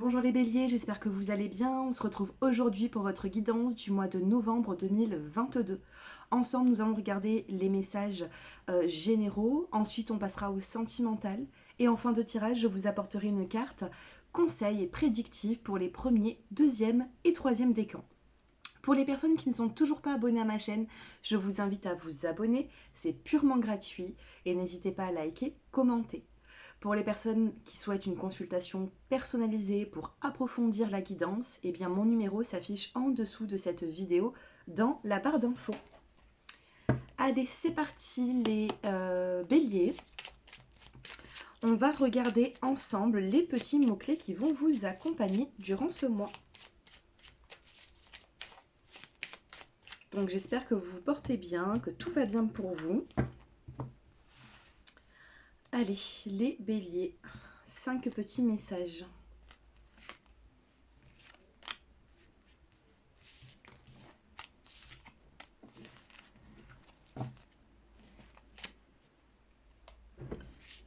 Bonjour les béliers, j'espère que vous allez bien. On se retrouve aujourd'hui pour votre guidance du mois de novembre 2022. Ensemble, nous allons regarder les messages généraux. Ensuite, on passera au sentimental. Et en fin de tirage, je vous apporterai une carte conseil et prédictive pour les premiers, deuxième et troisième décans. Pour les personnes qui ne sont toujours pas abonnées à ma chaîne, je vous invite à vous abonner. C'est purement gratuit et n'hésitez pas à liker, commenter. Pour les personnes qui souhaitent une consultation personnalisée pour approfondir la guidance, eh bien mon numéro s'affiche en dessous de cette vidéo dans la barre d'infos. Allez, c'est parti les béliers. On va regarder ensemble les petits mots-clés qui vont vous accompagner durant ce mois. Donc j'espère que vous vous portez bien, que tout va bien pour vous. Allez, les béliers, 5 petits messages.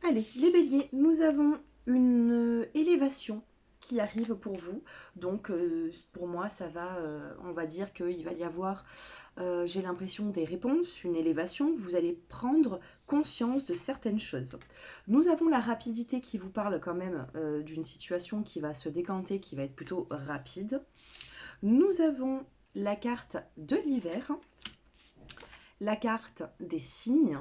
Allez, les béliers, nous avons une élévation qui arrive pour vous. Donc, pour moi, ça va, on va dire qu'il va y avoir, j'ai l'impression, des réponses, une élévation. Vous allez prendre conscience de certaines choses. Nous avons la rapidité qui vous parle quand même d'une situation qui va se décanter, qui va être plutôt rapide. Nous avons la carte de l'hiver, la carte des signes,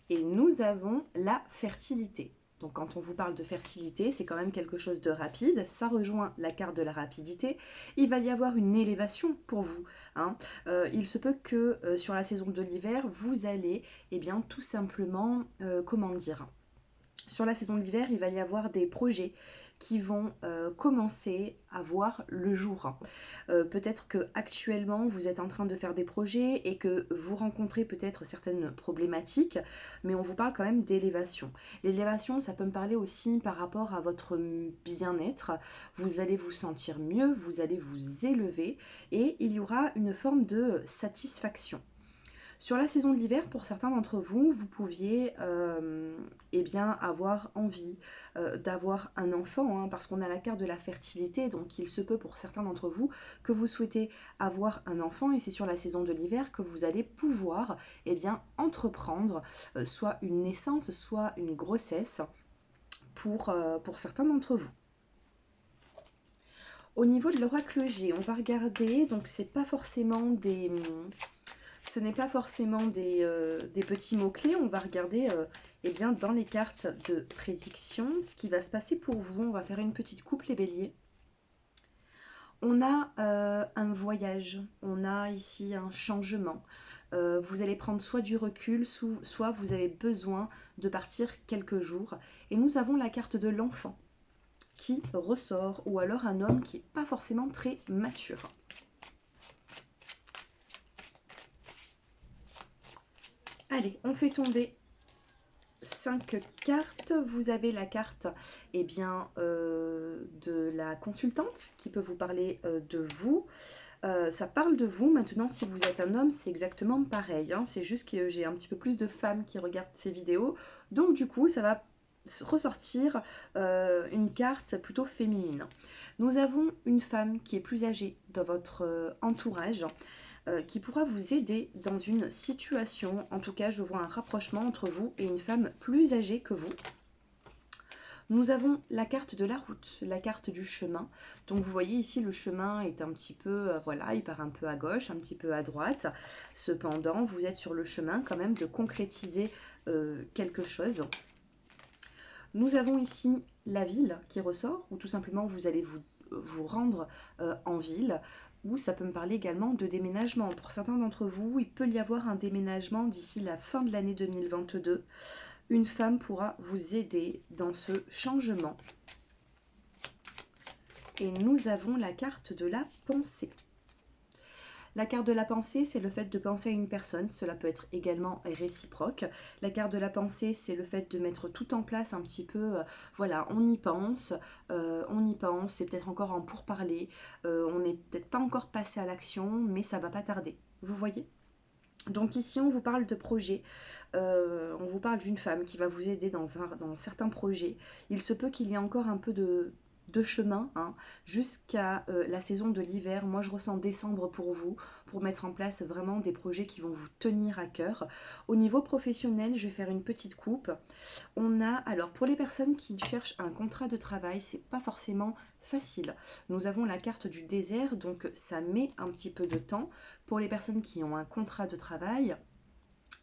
et nous avons la fertilité. Donc quand on vous parle de fertilité, c'est quand même quelque chose de rapide. Ça rejoint la carte de la rapidité. Il va y avoir une élévation pour vous. Il se peut que sur la saison de l'hiver, vous allez, tout simplement, sur la saison de l'hiver, il va y avoir des projets qui vont commencer à voir le jour. Peut-être que actuellement vous êtes en train de faire des projets et que vous rencontrez peut-être certaines problématiques, mais on vous parle quand même d'élévation. L'élévation, ça peut me parler aussi par rapport à votre bien-être. Vous allez vous sentir mieux, vous allez vous élever et il y aura une forme de satisfaction. Sur la saison de l'hiver, pour certains d'entre vous, vous pouviez avoir envie d'avoir un enfant, parce qu'on a la carte de la fertilité, donc il se peut pour certains d'entre vous que vous souhaitez avoir un enfant et c'est sur la saison de l'hiver que vous allez pouvoir entreprendre soit une naissance, soit une grossesse pour certains d'entre vous. Au niveau de l'oracle G, on va regarder, donc ce n'est pas forcément des petits mots-clés, on va regarder dans les cartes de prédiction ce qui va se passer pour vous. On va faire une petite coupe les béliers. On a un voyage, on a ici un changement. Vous allez prendre soit du recul, soit vous avez besoin de partir quelques jours. Et nous avons la carte de l'enfant qui ressort, ou alors un homme qui n'est pas forcément très mature. Allez, on fait tomber 5 cartes. Vous avez la carte de la consultante qui peut vous parler de vous. Ça parle de vous. Maintenant, si vous êtes un homme, c'est exactement pareil. C'est juste que j'ai un petit peu plus de femmes qui regardent ces vidéos. Donc du coup, ça va ressortir une carte plutôt féminine. Nous avons une femme qui est plus âgée dans votre entourage. Qui pourra vous aider dans une situation. En tout cas, je vois un rapprochement entre vous et une femme plus âgée que vous. Nous avons la carte de la route, la carte du chemin. Donc vous voyez ici, le chemin est un petit peu, il part un peu à gauche, un petit peu à droite. Cependant, vous êtes sur le chemin quand même de concrétiser quelque chose. Nous avons ici la ville qui ressort, ou tout simplement vous allez vous rendre en ville. Ou ça peut me parler également de déménagement. Pour certains d'entre vous, il peut y avoir un déménagement d'ici la fin de l'année 2022. Une femme pourra vous aider dans ce changement. Et nous avons la carte de la pensée. La carte de la pensée, c'est le fait de penser à une personne. Cela peut être également réciproque. La carte de la pensée, c'est le fait de mettre tout en place un petit peu. On y pense. C'est peut-être encore en pourparlers. On n'est peut-être pas encore passé à l'action, mais ça va pas tarder. Vous voyez ? Donc ici, on vous parle de projet, on vous parle d'une femme qui va vous aider dans certains projets. Il se peut qu'il y ait encore un peu de chemin hein, jusqu'à la saison de l'hiver. Moi, je ressens décembre pour vous, pour mettre en place vraiment des projets qui vont vous tenir à cœur. Au niveau professionnel, je vais faire une petite coupe. On a, alors pour les personnes qui cherchent un contrat de travail, c'est pas forcément facile. Nous avons la carte du désert, donc ça met un petit peu de temps. Pour les personnes qui ont un contrat de travail,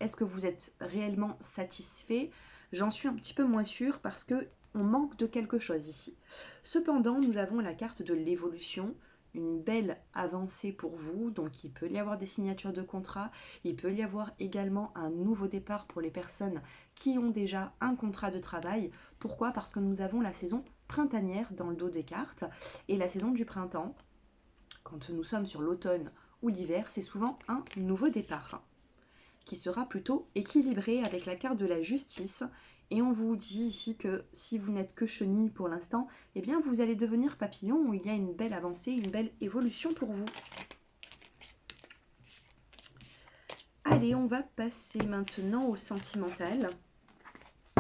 est-ce que vous êtes réellement satisfait? J'en suis un petit peu moins sûre parce que on manque de quelque chose ici. Cependant, nous avons la carte de l'évolution, une belle avancée pour vous. Donc, il peut y avoir des signatures de contrat. Il peut y avoir également un nouveau départ pour les personnes qui ont déjà un contrat de travail. Pourquoi? Parce que nous avons la saison printanière dans le dos des cartes et la saison du printemps. Quand nous sommes sur l'automne ou l'hiver, c'est souvent un nouveau départ qui sera plutôt équilibré avec la carte de la justice. Et on vous dit ici que si vous n'êtes que chenille pour l'instant, eh bien vous allez devenir papillon où il y a une belle avancée, une belle évolution pour vous. Allez, on va passer maintenant au sentimental,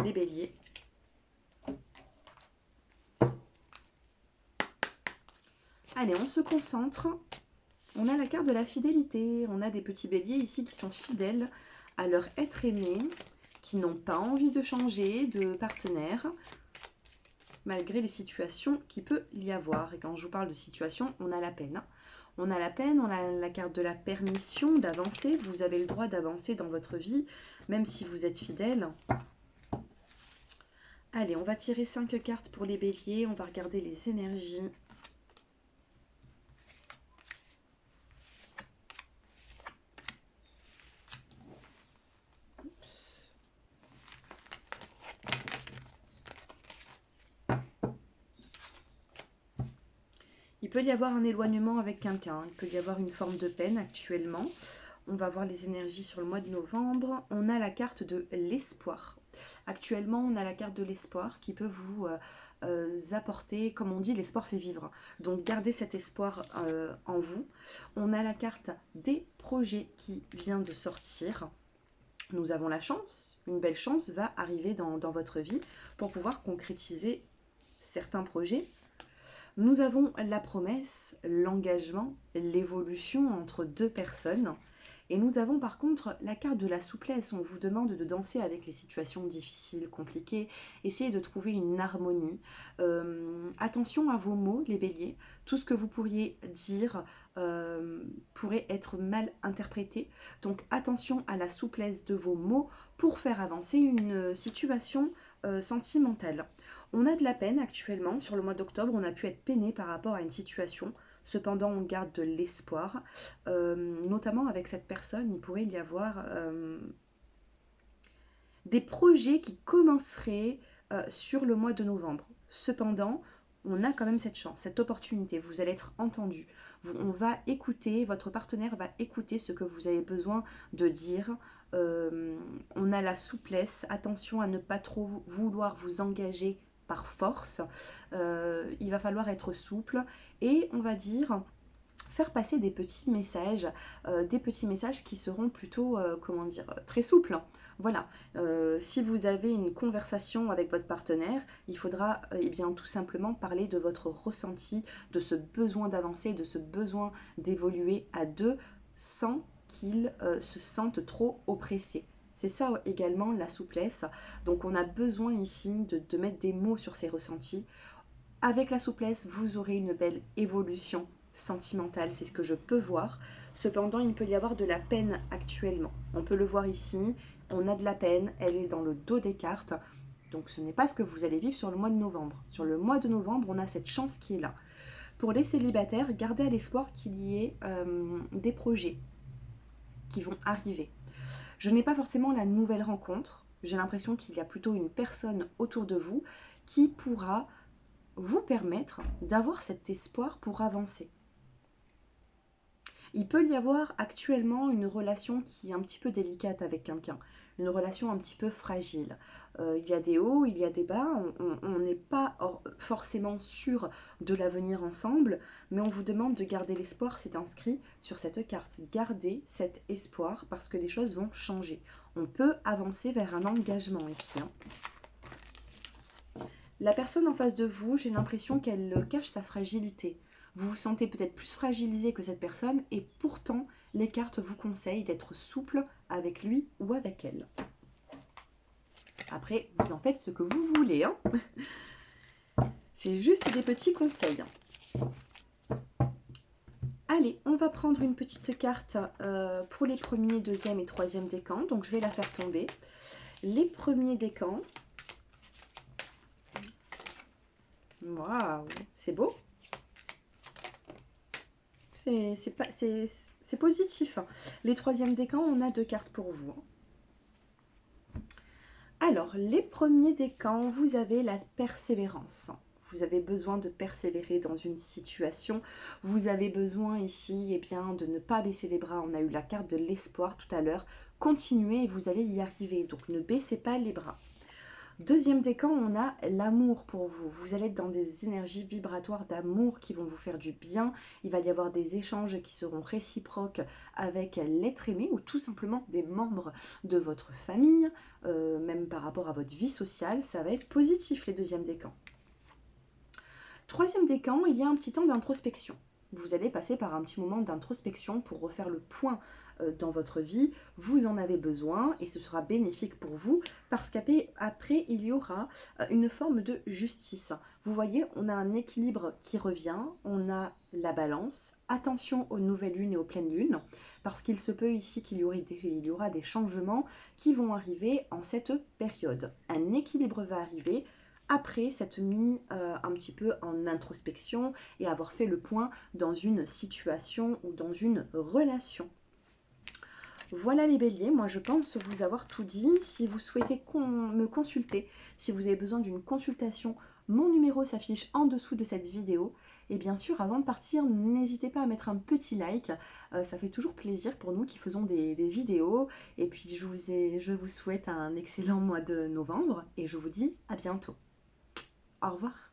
les béliers. Allez, on se concentre. On a la carte de la fidélité. On a des petits béliers ici qui sont fidèles à leur être aimé, qui n'ont pas envie de changer de partenaire, malgré les situations qu'il peut y avoir. Et quand je vous parle de situation, on a la peine. On a la peine, on a la carte de la permission d'avancer. Vous avez le droit d'avancer dans votre vie, même si vous êtes fidèle. Allez, on va tirer 5 cartes pour les béliers. On va regarder les énergies. Il peut y avoir un éloignement avec quelqu'un, il peut y avoir une forme de peine actuellement. On va voir les énergies sur le mois de novembre. On a la carte de l'espoir. Actuellement, on a la carte de l'espoir qui peut vous apporter, comme on dit, l'espoir fait vivre. Donc, gardez cet espoir en vous. On a la carte des projets qui vient de sortir. Nous avons la chance, une belle chance va arriver dans votre vie pour pouvoir concrétiser certains projets. Nous avons la promesse, l'engagement, l'évolution entre deux personnes. Et nous avons par contre la carte de la souplesse. On vous demande de danser avec les situations difficiles, compliquées. Essayez de trouver une harmonie. Attention à vos mots, les béliers. Tout ce que vous pourriez dire pourrait être mal interprété. Donc attention à la souplesse de vos mots pour faire avancer une situation sentimentale. On a de la peine actuellement. Sur le mois d'octobre, on a pu être peiné par rapport à une situation. Cependant, on garde de l'espoir. Notamment avec cette personne, il pourrait y avoir des projets qui commenceraient sur le mois de novembre. Cependant, on a quand même cette chance, cette opportunité. Vous allez être entendu. On va écouter, votre partenaire va écouter ce que vous avez besoin de dire. On a la souplesse. Attention à ne pas trop vouloir vous engager par force. Il va falloir être souple et on va dire faire passer des petits messages qui seront plutôt, comment dire, très souples. Voilà, si vous avez une conversation avec votre partenaire, il faudra eh bien, tout simplement parler de votre ressenti, de ce besoin d'avancer, de ce besoin d'évoluer à deux sans qu'ils se sentent trop oppressés. C'est ça également la souplesse. Donc on a besoin ici de mettre des mots sur ces ressentis. Avec la souplesse, vous aurez une belle évolution sentimentale, c'est ce que je peux voir. Cependant, il peut y avoir de la peine actuellement. On peut le voir ici, on a de la peine, elle est dans le dos des cartes. Donc ce n'est pas ce que vous allez vivre sur le mois de novembre. Sur le mois de novembre, on a cette chance qui est là. Pour les célibataires, gardez à l'espoir qu'il y ait des projets qui vont arriver. Je n'ai pas forcément la nouvelle rencontre. J'ai l'impression qu'il y a plutôt une personne autour de vous qui pourra vous permettre d'avoir cet espoir pour avancer. Il peut y avoir actuellement une relation qui est un petit peu délicate avec quelqu'un, une relation un petit peu fragile. Il y a des hauts, il y a des bas, on n'est pas forcément sûr de l'avenir ensemble, mais on vous demande de garder l'espoir, c'est inscrit sur cette carte. Gardez cet espoir parce que les choses vont changer. On peut avancer vers un engagement ici. La personne en face de vous, j'ai l'impression qu'elle cache sa fragilité. Vous vous sentez peut-être plus fragilisé que cette personne et pourtant, les cartes vous conseillent d'être souple avec lui ou avec elle. Après, vous en faites ce que vous voulez. Hein. C'est juste des petits conseils. Allez, on va prendre une petite carte pour les premiers, deuxième et troisième décans. Donc, je vais la faire tomber. Les premiers décans. Waouh, c'est beau. C'est positif. Les troisièmes décans, on a 2 cartes pour vous. Alors, les premiers décans, vous avez la persévérance. Vous avez besoin de persévérer dans une situation. Vous avez besoin ici de ne pas baisser les bras. On a eu la carte de l'espoir tout à l'heure. Continuez et vous allez y arriver. Donc, ne baissez pas les bras. Deuxième décan, on a l'amour pour vous. Vous allez être dans des énergies vibratoires d'amour qui vont vous faire du bien. Il va y avoir des échanges qui seront réciproques avec l'être aimé ou tout simplement des membres de votre famille, même par rapport à votre vie sociale. Ça va être positif les deuxièmes décans. Troisième décan, il y a un petit temps d'introspection. Vous allez passer par un petit moment d'introspection pour refaire le point dans votre vie. Vous en avez besoin et ce sera bénéfique pour vous parce qu'après, il y aura une forme de justice. Vous voyez, on a un équilibre qui revient, on a la balance. Attention aux nouvelles lunes et aux pleines lunes parce qu'il se peut ici qu'il y aura des changements qui vont arriver en cette période. Un équilibre va arriver après s'être mis un petit peu en introspection et avoir fait le point dans une situation ou dans une relation. Voilà les béliers, moi je pense vous avoir tout dit. Si vous souhaitez me consulter, si vous avez besoin d'une consultation, mon numéro s'affiche en dessous de cette vidéo. Et bien sûr, avant de partir, n'hésitez pas à mettre un petit like. Ça fait toujours plaisir pour nous qui faisons des vidéos. Et puis je vous souhaite un excellent mois de novembre et je vous dis à bientôt. Au revoir.